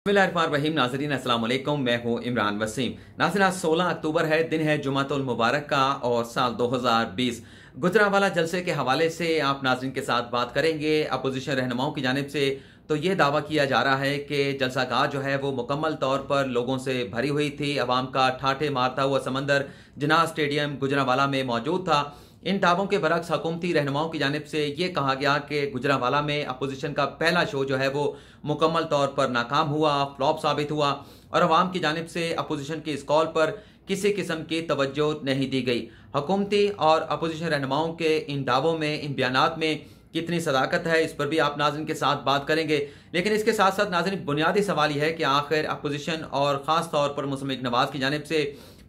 बिस्मिल्लाहिर्रहमानिर्रहीम। नाज़रीन अस्सलाम वालेकुम, मैं हूं इमरान वसीम। नाज़रीन आज 16 अक्टूबर है, दिन है जुमातुल मुबारक का और साल 2020। गुजरांवाला जलसे के हवाले से आप नाज़रीन के साथ बात करेंगे। अपोजिशन रहनुमाओं की जानिब से तो ये दावा किया जा रहा है कि जलसागाह जो है वो मुकम्मल तौर पर लोगों से भरी हुई थी। अवाम का ठाठे मारता हुआ समंदर जिनाह स्टेडियम गुजरांवाला में मौजूद था। इन दावों के बरक्स हुकूमती रहनुमाओं की जानिब से ये कहा गया कि गुजरांवाला में अपोजिशन का पहला शो जो है वो मुकम्मल तौर पर नाकाम हुआ, फ्लॉप साबित हुआ और अवाम की जानिब से अपोजिशन की इस कॉल पर किसी किस्म की तवज्जो नहीं दी गई। हुकूमती और अपोजिशन रहनुमाओं के इन दावों में, इन बयानात में कितनी सदाकत है, इस पर भी आप नाज़रीन के साथ बात करेंगे। लेकिन इसके साथ साथ नाज़रीन बुनियादी सवाल यह है कि आखिर अपोजिशन और ख़ास तौर पर मुस्लिम लीग नवाज़ की जानिब से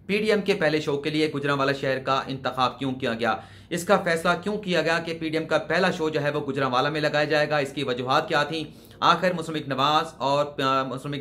पीडीएम के पहले शो के लिए गुजरांवाला शहर का इंतखाब क्यों किया गया, इसका फैसला क्यों किया गया कि पीडीएम का पहला शो जो है वो गुजरांवाला में लगाया जाएगा, इसकी वजूहात क्या थी। आखिर मुस्लिम लीग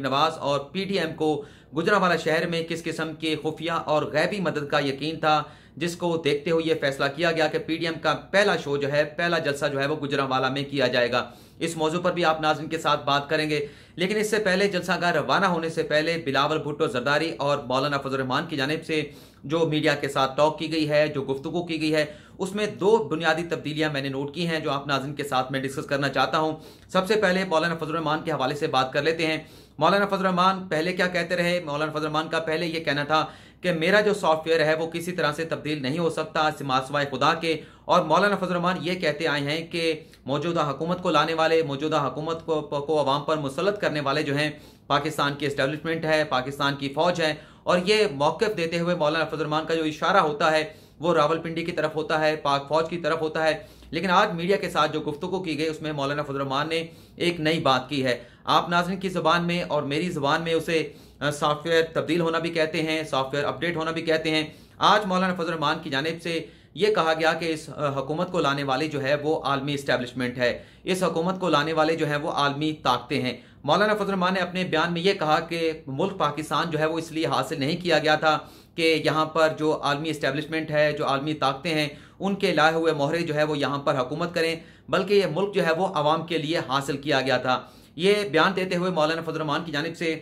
नवाज और पीडीएम को गुजरांवाला शहर में किस किस्म की खुफिया और गैबी मदद का यकीन था, जिसको देखते हुए यह फैसला किया गया कि पीडीएम का पहला शो जो है, पहला जलसा जो है वो गुजरांवाला में किया जाएगा। इस मौजू पर भी आप नाज़रीन के साथ बात करेंगे। लेकिन इससे पहले जलसागाह रवाना होने से पहले बिलावल भुट्टो जरदारी और मौलाना फजल रहमान की जानिब से जो मीडिया के साथ टॉक की गई है, जो गुफ्तगू की गई है, उसमें दो बुनियादी तब्दीलियां मैंने नोट की हैं जो आप नाज़रीन के साथ मैं डिस्कस करना चाहता हूं। सबसे पहले मौलाना फजल रहमान के हवाले से बात कर लेते हैं। मौलाना फजल रहमान पहले क्या कहते रहे? मौलाना फजल रहमान का पहले यह कहना था कि मेरा जो सॉफ्टवेयर है वो किसी तरह से तब्दील नहीं हो सकता सिवाय खुदा के। और मौलाना फजल रहमान ये कहते आए हैं कि मौजूदा हुकूमत को लाने वाले, मौजूदा हुकूमत को अवाम पर मुसल्लत करने वाले जो हैं पाकिस्तान की एस्टेब्लिशमेंट है, पाकिस्तान की फौज है। और ये मौक़िफ़ देते हुए मौलाना फजल रहमान का जो इशारा होता है वो रावलपिंडी की तरफ होता है, पाक फौज की तरफ होता है। लेकिन आज मीडिया के साथ जो गुफ्तगू की गई उसमें मौलाना फजल रहमान ने एक नई बात की है। आप नाज़रीन की ज़ुबान में और मेरी ज़ुबान में उसे सॉफ्टवेयर तब्दील होना भी कहते हैं, सॉफ्टवेयर अपडेट होना भी कहते हैं। आज मौलाना फजल रहमान की जानिब से ये कहा गया कि इस हुकूमत को लाने वाली जो है वो आलमी इस्टेब्लिशमेंट है, इस हुकूमत को लाने वाले जो है वो आलमी ताकतें हैं। मौलाना फजल रहमान ने अपने बयान में ये कहा कि मुल्क पाकिस्तान जो है वो इसलिए हासिल नहीं किया गया था कि यहाँ पर जो आलमी इस्टेब्लिशमेंट है, जो आलमी ताकतें हैं, उनके लाए हुए मोहरे जो है वो यहाँ पर हुकूमत करें, बल्कि ये मुल्क जो है वो आवाम के लिए हासिल किया गया था। ये बयान देते हुए मौलाना फजल रहमान की जानिब से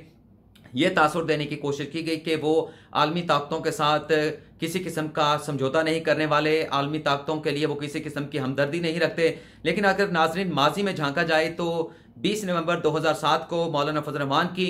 ये तासुर देने की कोशिश की गई कि वो आलमी ताकतों के साथ किसी किस्म का समझौता नहीं करने वाले, आलमी ताकतों के लिए वो किसी किस्म की हमदर्दी नहीं रखते। लेकिन अगर नाजरीन माजी में झांका जाए तो 20 नवंबर 2007 को मौलाना फजल रहमान की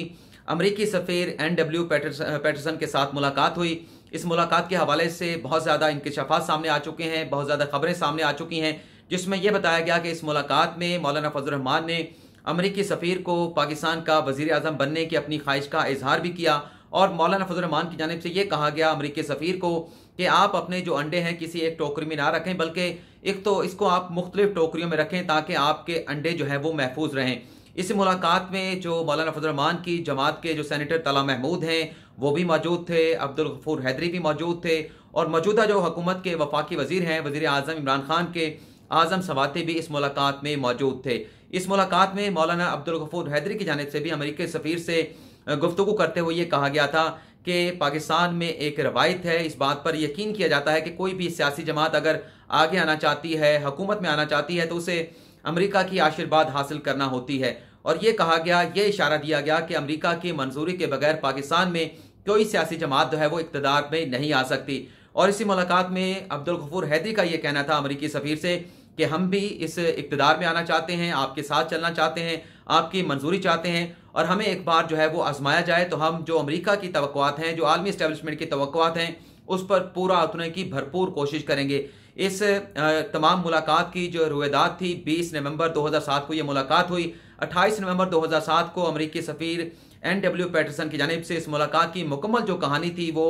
अमरीकी सफ़ीर NW पैटरसन के साथ मुलाकात हुई। इस मुलाकात के हवाले से बहुत ज़्यादा इंकशाफात सामने आ चुके हैं, बहुत ज़्यादा खबरें सामने आ चुकी हैं, जिसमें यह बताया गया कि इस मुलाकात में मौलाना फजल रहमान ने अमरीकी सफ़ीर को पाकिस्तान का वज़ीर आज़म बनने की अपनी ख्वाहिश का इजहार भी किया। और मौलाना फजल रहमान की जानिब से ये कहा गया अमरीकी सफ़ीर को कि आप अपने जो अंडे हैं किसी एक टोकरी में ना रखें, बल्कि एक तो इसको आप मुख्तलिफ टोकरियों में रखें ताकि आपके अंडे जो हैं वो महफूज रहें। इस मुलाकात में जो मौलाना फजल रहमान की जमात के जो सेनेटर तला महमूद हैं वो भी मौजूद थे, अब्दुल गफूर हैदरी भी मौजूद थे और मौजूदा जो हुकूमत के वफाकी वज़ीर हैं वज़ीर आज़म इमरान खान के आज़म सवाती भी इस मुलाकात में मौजूद थे। इस मुलाकात में मौलाना अब्दुल गफूर हैदरी की जानिब से भी अमरीकी सफ़ीर से गुफ्तगू करते हुए ये कहा गया था कि पाकिस्तान में एक रवायत है, इस बात पर यकीन किया जाता है कि कोई भी सियासी जमात अगर आगे आना चाहती है, हुकूमत में आना चाहती है, तो उसे अमरीका की आशीर्वाद हासिल करना होती है। और ये कहा गया, ये इशारा दिया गया कि अमरीका की मंजूरी के बगैर पाकिस्तान में कोई सियासी जमात जो है वो इक़्तिदार में नहीं आ सकती। और इसी मुलाकात में अब्दुल गफूर हैदरी का ये कहना था अमरीकी सफ़ीर से कि हम भी इस इक़्तिदार में आना चाहते हैं, आपके साथ चलना चाहते हैं, आपकी मंजूरी चाहते हैं और हमें एक बार जो है वो आजमाया जाए तो हम जो अमेरिका की तवक्कुआत हैं, जो आलमी इस्टेब्लिशमेंट की तवक्कुआत हैं, उस पर पूरा उतरने की भरपूर कोशिश करेंगे। इस तमाम मुलाकात की जो रुएदात थी 20 नवंबर 2007 को ये मुलाकात हुई। 28 नवंबर 2007 को अमरीकी सफ़ीर NW पैटरसन की जानिब से इस मुलाकात की मुकम्मल जो कहानी थी वो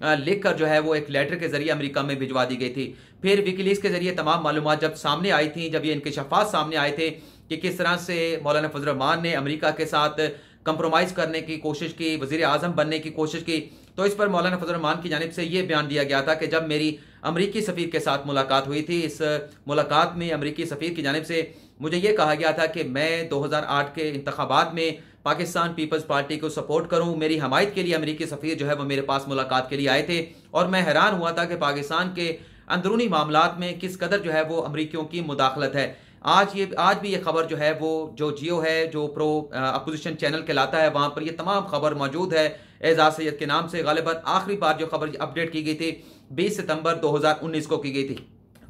लिख कर जो है वो एक लेटर के जरिए अमेरिका में भिजवा दी गई थी। फिर विकीलीक्स के जरिए तमाम मालूमात जब सामने आई थी, जब ये इंकशाफात सामने आए थे कि किस तरह से मौलाना फजल रहमान ने अमेरिका के साथ कंप्रोमाइज़ करने की कोशिश की, वज़ीर आज़म बनने की कोशिश की, तो इस पर मौलाना फजल रहमान की जानिब से ये बयान दिया गया था कि जब मेरी अमरीकी सफ़ीर के साथ मुलाकात हुई थी, इस मुलाकात में अमरीकी सफ़ीर की जानिब से मुझे ये कहा गया था कि मैं 2008 के इंतखाबात में पाकिस्तान पीपल्स पार्टी को सपोर्ट करूं। मेरी हमायत के लिए अमरीकी सफ़ीर जो है वो मेरे पास मुलाकात के लिए आए थे और मैं हैरान हुआ था कि पाकिस्तान के अंदरूनी मामलात में किस कदर जो है वो अमरीकियों की मुदाखलत है। आज भी ये खबर जो है वो जो जियो है, जो प्रो अपोजिशन चैनल कहलाता है, वहां पर ये तमाम खबर मौजूद है। एजाज सैयद के नाम से गालिबन आखिरी बार जो खबर अपडेट की गई थी 20 सितंबर 2019 को की गई थी।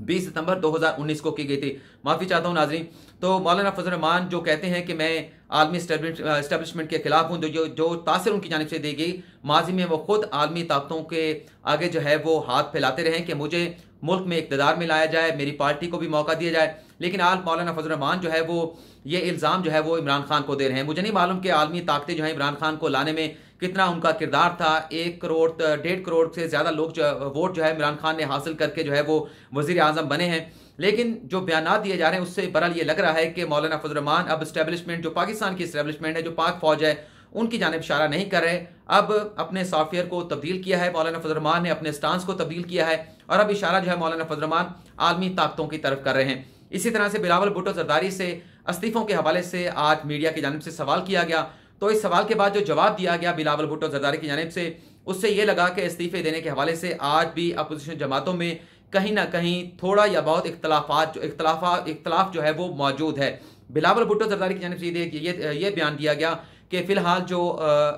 20 सितंबर 2019 को की गई थी, माफी चाहता हूं नाजरीन। तो मौलाना फजल रहमान जो कहते हैं कि मैं आलमी एस्टेब्लिशमेंट के खिलाफ हूं, जो तासीर उनकी जानिब से दी गई, माजी में वो खुद आलमी ताकतों के आगे जो है वो हाथ फैलाते रहे कि मुझे मुल्क में इक़्तिदार में लाया जाए, मेरी पार्टी को भी मौका दिया जाए। लेकिन आज मौलाना फजल रहमान जो है वो ये इल्ज़ाम जो है वो इमरान खान को दे रहे हैं। मुझे नहीं मालूम कि आलमी ताकतें जो है इमरान खान को लाने में कितना उनका किरदार था। 1 करोड़ 1.5 करोड़ से ज़्यादा लोग वोट जो है इमरान खान ने हासिल करके जो है वो वज़ीर आज़म बने हैं। लेकिन जो बयान दिए जा रहे हैं उससे बहरहाल ये लग रहा है कि मौलाना फजल रहमान अब इस्टेब्लिशमेंट, जो पाकिस्तान की इस्टेब्लिशमेंट है, जो पाक फौज है, उनकी जानिब इशारा नहीं कर रहे। अब अपने सॉफ्टवेयर को तब्दील किया है मौलाना फजल रहमान ने, अपने स्टांस को तब्दील किया है और अब इशारा जो है मौलाना फजल रहमान आलमी ताकतों की तरफ कर रहे हैं। इसी तरह से बिलावल भुट्टो जरदारी से इस्तीफों के हवाले से आज मीडिया की जानिब से सवाल किया गया। तो इस सवाल के बाद जो जवाब दिया गया बिलावल भुट्टो जरदारी की जानिब से, उससे यह लगा कि इस्तीफे देने के हवाले से आज भी अपोजिशन जमातों में कहीं ना कहीं थोड़ा या बहुत इख्तलाफ जो है वो मौजूद है। बिलावल भुट्टो जरदारी की जानिब से ये बयान दिया गया कि फिलहाल जो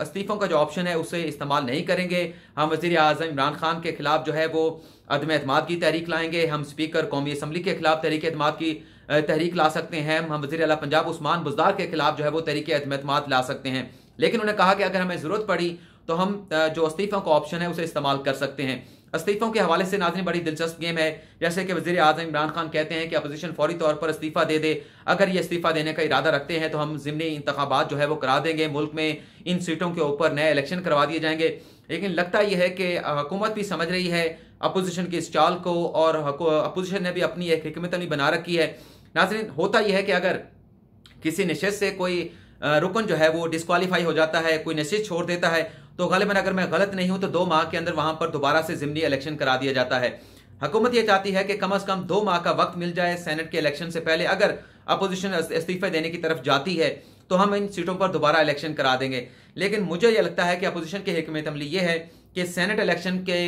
इस्तीफों का जो ऑप्शन है उसे इस्तेमाल नहीं करेंगे। हम वज़ीर आज़म इमरान खान के खिलाफ जो है वो अदम एतमाद की तहरीक लाएंगे। हम स्पीकर कौमी असम्बली के खिलाफ तहरीक एतमाद की तहरीक ला सकते हैं। हम वज़ीर आला पंजाब उस्मान बुज़दार के खिलाफ जो है वो तहरीक एतमाद ला सकते हैं। लेकिन उन्होंने कहा कि अगर हमें ज़रूरत पड़ी तो हम जो इस्तीफों का ऑप्शन है उसे इस्तेमाल कर सकते हैं। इस्तीफों के हवाले से नाज़रीन बड़ी दिलचस्प गेम है। जैसे कि वज़ीर आज़म इमरान खान कहते हैं कि अपोजिशन फौरी तौर पर इस्तीफ़ा दे दे। अगर ये इस्तीफ़ा देने का इरादा रखते हैं तो हम ज़िमनी इंतखाबात जो है वो करा देंगे, मुल्क में इन सीटों के ऊपर नए इलेक्शन करवा दिए जाएंगे। लेकिन लगता यह है कि हुकूमत भी समझ रही है अपोजिशन की इस चाल को और अपोजिशन ने भी अपनी एक हिकमत अमली बना रखी है। नाज़रीन होता यह है कि अगर किसी नशिस्त से कोई रुकन जो है वो डिस्क्वालीफाई हो जाता है, कोई नशिस्त छोड़ देता है, तो गालिबन अगर मैं गलत नहीं हूं तो 2 माह के अंदर वहां पर दोबारा से ज़िमनी इलेक्शन करा दिया जाता है। हुकूमत ये चाहती है कि कम से कम 2 माह का वक्त मिल जाए सेनेट के इलेक्शन से पहले। अगर अपोजिशन इस्तीफे देने की तरफ जाती है तो हम इन सीटों पर दोबारा इलेक्शन करा देंगे। लेकिन मुझे यह लगता है कि अपोजिशन की हिकमत अमली ये है कि सेनेट इलेक्शन के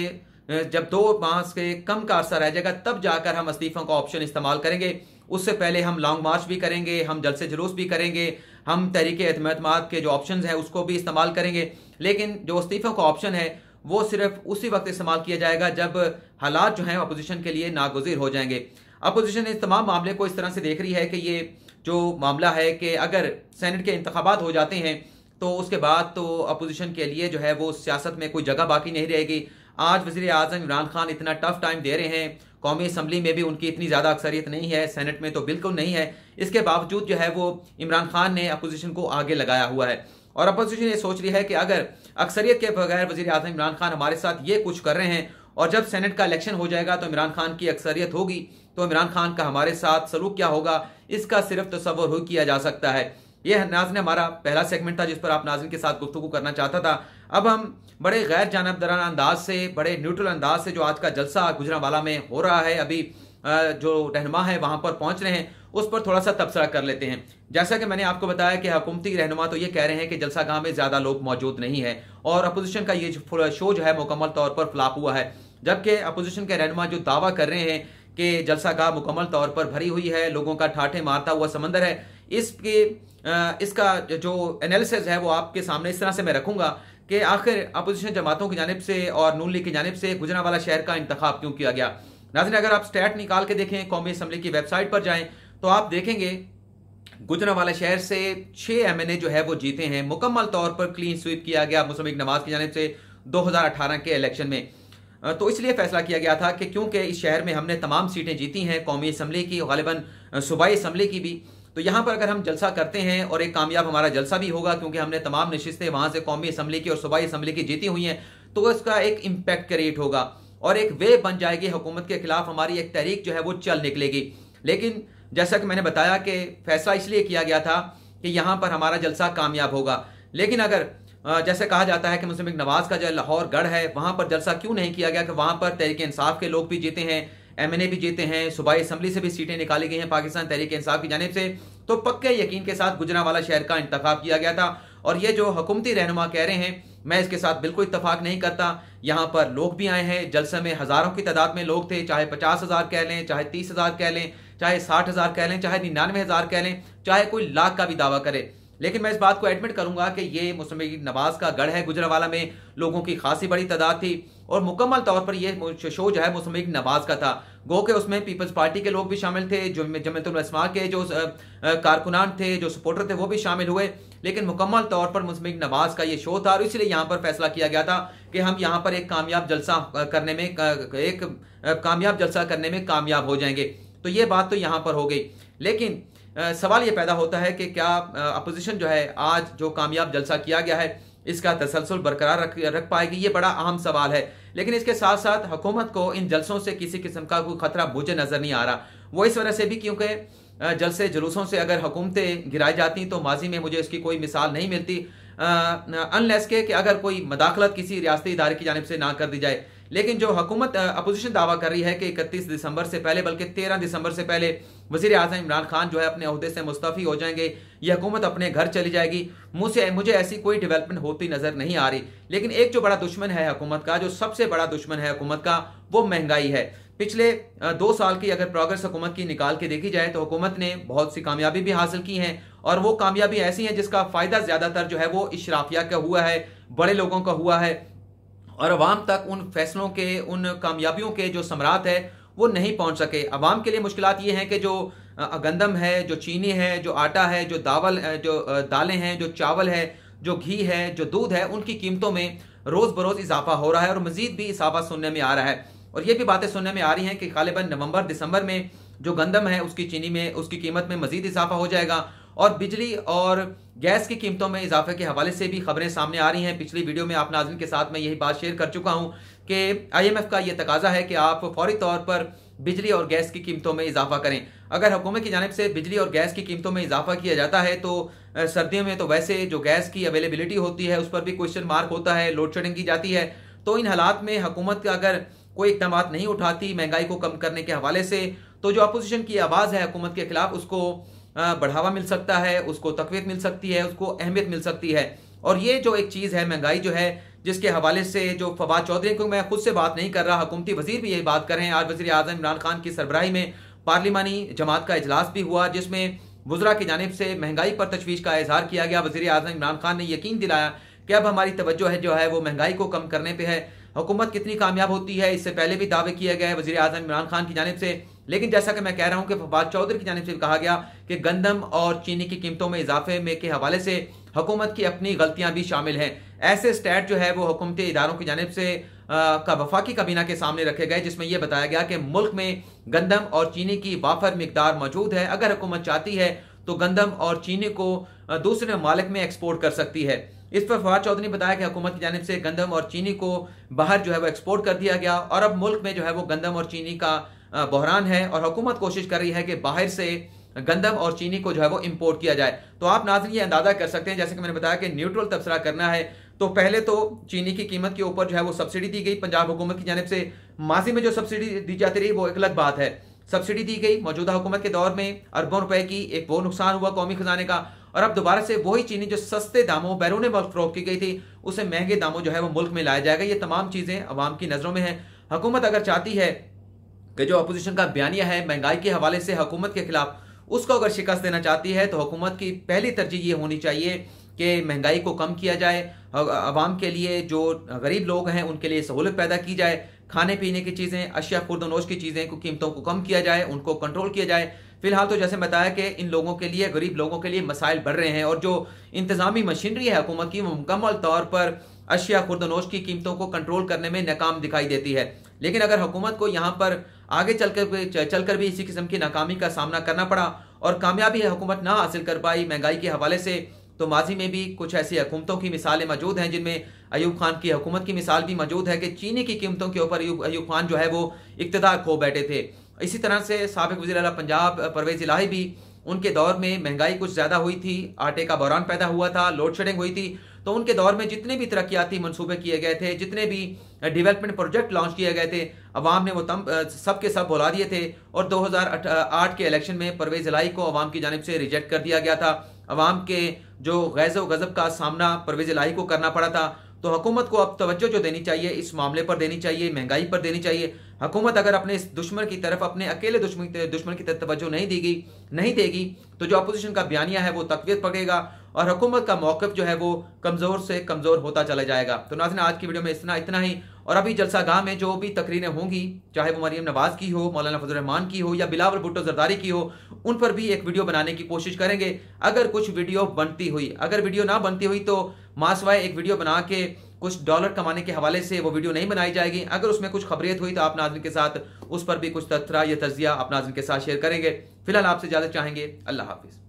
जब 2 माह से कम का अरसा रह जाएगा तब जाकर हम इस्तीफों का ऑप्शन इस्तेमाल करेंगे। उससे पहले हम लॉन्ग मार्च भी करेंगे, हम जलसे जुलूस भी करेंगे, हम तहरीक एतमाद के जो ऑप्शन हैं उसको भी इस्तेमाल करेंगे। लेकिन जो इस्तीफों का ऑप्शन है वो सिर्फ उसी वक्त इस्तेमाल किया जाएगा जब हालात जो हैं अपोजिशन के लिए नागुज़ीर हो जाएंगे। अपोजिशन इस तमाम मामले को इस तरह से देख रही है कि ये जो मामला है कि अगर सेनेट के इंतखाबात हो जाते हैं तो उसके बाद तो अपोजिशन के लिए जो है वो सियासत में कोई जगह बाकी नहीं रहेगी। आज वज़ीर आज़म इमरान खान इतना टफ टाइम दे रहे हैं, कौमी असम्बली में भी उनकी इतनी ज़्यादा अक्सरियत नहीं है, सेनेट में तो बिल्कुल नहीं है। इसके बावजूद जो है वो इमरान खान ने अपोजिशन को आगे लगाया हुआ है और अपोजिशन ये सोच रही है कि अगर अक्सरियत के बगैर वज़ीर आज़म इमरान खान हमारे साथ ये कुछ कर रहे हैं और जब सेनेट का इलेक्शन हो जाएगा तो इमरान खान की अक्सरियत होगी तो इमरान खान का हमारे साथ सलूक क्या होगा इसका सिर्फ तसव्वुर ही किया जा सकता है। यह नाज़रीन हमारा पहला सेगमेंट था जिस पर आप नाज़रीन के साथ गुफ्तगू करना चाहता था। अब हम बड़े गैर जानबदाराना अंदाज से, बड़े न्यूट्रल अंदाज से जो आज का जलसा गुजरांवाला में हो रहा है, अभी जो रहनुमा है वहां पर पहुंच रहे हैं, उस पर थोड़ा सा तबसरा कर लेते हैं। जैसा कि मैंने आपको बताया कि हुकूमती रहनुमा तो ये कह रहे हैं कि जलसा गाह में ज्यादा लोग मौजूद नहीं है और अपोजिशन का ये शो जो है मुकम्मल तौर पर फ्लॉप हुआ है। जबकि अपोजिशन के रहनुमा जो दावा कर रहे हैं कि जलसा गाह मुकम्मल तौर पर भरी हुई है, लोगों का ठाठे मारता हुआ समंदर है, इसका जो एनालिसिस है वो आपके सामने इस तरह से मैं रखूंगा कि आखिर अपोजिशन जमातों की जानिब से और नून लीग की जानिब से गुजरांवाला शहर का इंतखाब क्यों किया गया। नाज़रीन अगर आप स्टैट निकाल के देखें, कौमी असम्बली की वेबसाइट पर जाएं तो आप देखेंगे गुजरांवाला शहर से 6 MNA जो है वो जीते हैं। मुकम्मल तौर पर क्लीन स्वीप किया गया मुस्लिम लीग नवाज की जानिब से 2018 के इलेक्शन में। तो इसलिए फैसला किया गया था कि क्योंकि इस शहर में हमने तमाम सीटें जीती हैं, कौमी असम्बली की, गालिबन सूबाई असम्बली की भी, तो यहाँ पर अगर हम जलसा करते हैं और एक कामयाब हमारा जलसा भी होगा क्योंकि हमने तमाम नशिस्तें वहाँ से कौमी असम्बली की और सूबाई असम्बली की जीती हुई हैं, तो इसका एक इम्पैक्ट क्रिएट होगा और एक वे बन जाएगी हुकूमत के खिलाफ हमारी एक तहरीक जो है वो चल निकलेगी। लेकिन जैसा कि मैंने बताया कि फैसला इसलिए किया गया था कि यहाँ पर हमारा जलसा कामयाब होगा। लेकिन अगर जैसे कहा जाता है कि मुस्लिम लीग नवाज का जो लाहौर गढ़ है वहाँ पर जलसा क्यों नहीं किया गया कि वहाँ पर तहरीक इंसाफ के लोग भी जीते हैं, MNA भी जीते हैं, सूबाई असम्बली से भी सीटें निकाली गई हैं पाकिस्तान तहरीक इंसाफ की जानिब से, तो पक्के यकीन के साथ गुजरांवाला शहर का इंतखाब किया गया था। और ये जो हुकूमती रहनुमा कह रहे हैं मैं इसके साथ बिल्कुल इत्तफाक नहीं करता। यहाँ पर लोग भी आए हैं, जलसे में हज़ारों की तादाद में लोग थे, चाहे 50,000 कह लें, चाहे 30,000 कह लें, चाहे 60,000 कह लें, चाहे 99,000 कह लें, चाहे कोई लाख का भी दावा करे। लेकिन मैं इस बात को एडमिट करूंगा कि ये मुस्लिम लीग नवाज का गढ़ है। गुजरांवाला में लोगों की खासी बड़ी तादाद थी और मुकम्मल तौर पर ये शो जो है मुस्लिम लीग नवाज का था। गो के उसमें पीपल्स पार्टी के लोग भी शामिल थे, जो जमीयतुल उलमा के जो कारकुनान थे, जो सपोर्टर थे, वो भी शामिल हुए। लेकिन मुकम्मल तौर पर मुस्लिम लीग नवाज का ये शो था और इसलिए यहाँ पर फैसला किया गया था कि हम यहाँ पर एक कामयाब जलसा करने में कामयाब हो जाएंगे। तो ये बात तो यहाँ पर हो गई। लेकिन सवाल ये पैदा होता है कि क्या अपोजिशन जो है आज जो कामयाब जलसा किया गया है इसका तसलसल बरकरार रख पाएगी, ये बड़ा अहम सवाल है। लेकिन इसके साथ साथ हुकूमत को इन जलसों से किसी किस्म का कोई खतरा मुझे नजर नहीं आ रहा। वो इस वजह से भी क्योंकि जलसे जुलूसों से अगर हुकूमतें गिराई जाती तो माजी में मुझे इसकी कोई मिसाल नहीं मिलती, अनलेस के कि अगर कोई मदाखलत किसी रियासती इदारे की जानिब से ना कर दी जाए। लेकिन जो हुकूमत अपोजिशन दावा कर रही है कि 31 दिसंबर से पहले, बल्कि 13 दिसंबर से पहले वजीर आज़म इमरान खान जो है अपने ओहदे से मुस्तफ़ी हो जाएंगे, ये हुकूमत अपने घर चली जाएगी, मुझे ऐसी कोई डेवलपमेंट होती नजर नहीं आ रही। लेकिन एक जो बड़ा दुश्मन है हुकूमत का, जो सबसे बड़ा दुश्मन है हुकूमत का, वो महंगाई है। पिछले 2 साल की अगर प्रोग्रेस हुकूमत की निकाल के देखी जाए तो हुकूमत ने बहुत सी कामयाबी भी हासिल की हैं और वो कामयाबी ऐसी हैं जिसका फायदा ज्यादातर जो है वो इशराफिया का हुआ है, बड़े लोगों का हुआ है और अवाम तक उन फैसलों के, उन कामयाबियों के जो समरात है वो नहीं पहुंच सके। अवाम के लिए मुश्किलात ये हैं कि जो गंदम है, जो चीनी है, जो आटा है, जो दालें हैं, जो चावल है, जो घी है, जो दूध है, उनकी कीमतों में रोज बरोज इजाफा हो रहा है और मजीद भी इजाफा सुनने में आ रहा है। और ये भी बातें सुनने में आ रही हैं कि गालिबन नवंबर दिसंबर में जो गंदम है उसकी कीमत में मजीद इजाफा हो जाएगा और बिजली और गैस की कीमतों में इजाफे के हवाले से भी खबरें सामने आ रही हैं। पिछली वीडियो में आप नाज़रीन के साथ मैं यही बात शेयर कर चुका हूं कि IMF का यह तकाजा है कि आप फौरी तौर पर बिजली और गैस की कीमतों में इजाफा करें। अगर हुकूमत की जानिब से बिजली और गैस की कीमतों में इजाफा किया जाता है तो सर्दियों में तो वैसे जो गैस की अवेलेबिलिटी होती है उस पर भी क्वेश्चन मार्क होता है, लोड शेडिंग की जाती है। तो इन हालात में हुकूमत का अगर कोई इकदाम नहीं उठाती महंगाई को कम करने के हवाले से, तो जो अपोजिशन की आवाज़ है हुकूमत के खिलाफ उसको बढ़ावा मिल सकता है, उसको तकवीत मिल सकती है, उसको अहमियत मिल सकती है। और ये जो एक चीज़ है महंगाई जो है, जिसके हवाले से जो फवाद चौधरी को मैं खुद से बात नहीं कर रहा, हुकूमती वजीर भी यही बात कर रहे हैं। आज वज़ीर आज़म इमरान खान की सरबराही में पार्लिमानी जमात का इजलास भी हुआ जिसमें वज़रा की जानिब से महंगाई पर तशवीश का इजहार किया गया। वज़ीर आज़म इमरान खान ने यकीन दिलाया कि अब हमारी तवज्जो है जो है वो महंगाई को कम करने पर है। हुकूमत कितनी कामयाब होती है इससे पहले भी दावे किए गए वज़ीर आज़म इमरान खान की जानिब से। लेकिन जैसा कि मैं कह रहा हूं कि फवाद चौधरी की जानिब से कहा गया कि गंदम और चीनी की कीमतों में इजाफे में के हवाले से हुकूमत की अपनी गलतियां भी शामिल हैं। ऐसे स्टैट जो है वो हुकूमती इदारों की जानिब से का वफाकी काबीना के सामने रखे गए जिसमें यह बताया गया कि मुल्क में गंदम और चीनी की वाफर मिकदार मौजूद है। अगर हुकूमत चाहती है तो गंदम और चीनी को दूसरे ममालिक में एक्सपोर्ट कर सकती है। इस पर फवाद चौधरी ने बताया कि हुकूमत की जानिब से गंदम और चीनी को बाहर जो है वो एक्सपोर्ट कर दिया गया और अब मुल्क में जो है वो गंदम और चीनी का बहरान है और हुकूमत कोशिश कर रही है कि बाहर से गंदम और चीनी को जो है वो इंपोर्ट किया जाए। तो आप नाज़रीन ये अंदाजा कर सकते हैं, जैसे कि मैंने बताया कि न्यूट्रल तबसरा करना है तो पहले तो चीनी की कीमत के ऊपर जो है वो सब्सिडी दी गई पंजाब हुकूमत की जानिब से। माजी में जो सब्सिडी दी जाती रही वो एक अलग बात है, सब्सिडी दी गई मौजूदा हुकूमत के दौर में अरबों रुपए की, एक वो नुकसान हुआ कौमी खजाने का और अब दोबारा से वही चीनी जो सस्ते दामों बैरून मुल्क फरोख्त की गई थी उसे महंगे दामों जो है वो मुल्क में लाया जाएगा। ये तमाम चीजें अवाम की नजरों में है। हुकूमत अगर चाहती है कि जो अपोजिशन का बयानिया है महंगाई के हवाले से हुकूमत के खिलाफ, उसको अगर शिकस्त देना चाहती है तो हुकूमत की पहली तरजीह ये होनी चाहिए कि महंगाई को कम किया जाए, अवाम के लिए जो गरीब लोग हैं उनके लिए सहूलत पैदा की जाए, खाने पीने की चीज़ें, अशिया खुर्दनोश की चीज़ें को कीमतों को कम किया जाए, उनको कंट्रोल किया जाए। फिलहाल तो जैसे बताया कि इन लोगों के लिए, गरीब लोगों के लिए मसाइल बढ़ रहे हैं और जो इंतजामी मशीनरी है हुकूमत की वो मुकम्मल तौर पर अशिया खुर्दनोश की कीमतों को कंट्रोल करने में नाकाम दिखाई देती है। लेकिन अगर हुकूमत को यहाँ पर आगे चलकर भी इसी किस्म की नाकामी का सामना करना पड़ा और कामयाबी हुकूमत ना हासिल कर पाई महंगाई के हवाले से, तो माजी में भी कुछ ऐसी हुकूमतों की मिसालें मौजूद हैं जिनमें अयूब खान की हुकूमत की मिसाल भी मौजूद है कि चीनी की कीमतों के ऊपर अयूब खान जो है वो इक़्तिदार खो बैठे थे। इसी तरह से साबिक वज़ीर आला पंजाब परवेज़ इलाही भी, उनके दौर में महंगाई कुछ ज़्यादा हुई थी, आटे का बहरान पैदा हुआ था, लोड शेडिंग हुई थी, तो उनके दौर में जितने भी तरक्याती मंसूबे किए गए थे, जितने भी डेवलपमेंट प्रोजेक्ट लॉन्च किए गए थे, अवाम ने वो सब के सब बुला दिए थे और 2008 के इलेक्शन में परवेज़ इलाही को अवाम की जानिब से रिजेक्ट कर दिया गया था। अवाम के जो गैज़ो गज़ब का सामना परवेज़ इलाही को करना पड़ा था। तो हुकूमत को अब तवज्जो जो देनी चाहिए इस मामले पर देनी चाहिए, महंगाई पर देनी चाहिए। हुकूमत अगर अपने इस दुश्मन की तरफ, अपने अकेले दुश्मन की तरफ तवज्जो नहीं देगी तो जो अपोजिशन का बयानिया है वो तकवीत पकड़ेगा और हुकूमत का मौक़िफ़ जो है वो कमज़ोर से कमज़ोर होता चला जाएगा। तो नाज़रीन, आज की वीडियो में इतना ही। और अभी जलसा गाह में जो भी तकरीरें होंगी, चाहे वो मरियम नवाज़ की हो, मौलाना फजल रहमान की हो या बिलावल भुट्टो जरदारी की हो, उन पर भी एक वीडियो बनाने की कोशिश करेंगे। अगर कुछ वीडियो बनती हुई, अगर वीडियो ना बनती हुई तो मासवाए एक वीडियो बना के कुछ डॉलर कमाने के हवाले से वो वीडियो नहीं बनाई जाएगी। अगर उसमें कुछ खबरियत हुई तो आप नाज़रीन के साथ उस पर भी कुछ तथ्रा या तजिया आप नाज़रीन के साथ शेयर करेंगे। फिलहाल आपसे इजाज़त चाहेंगे। अल्लाह हाफिज़।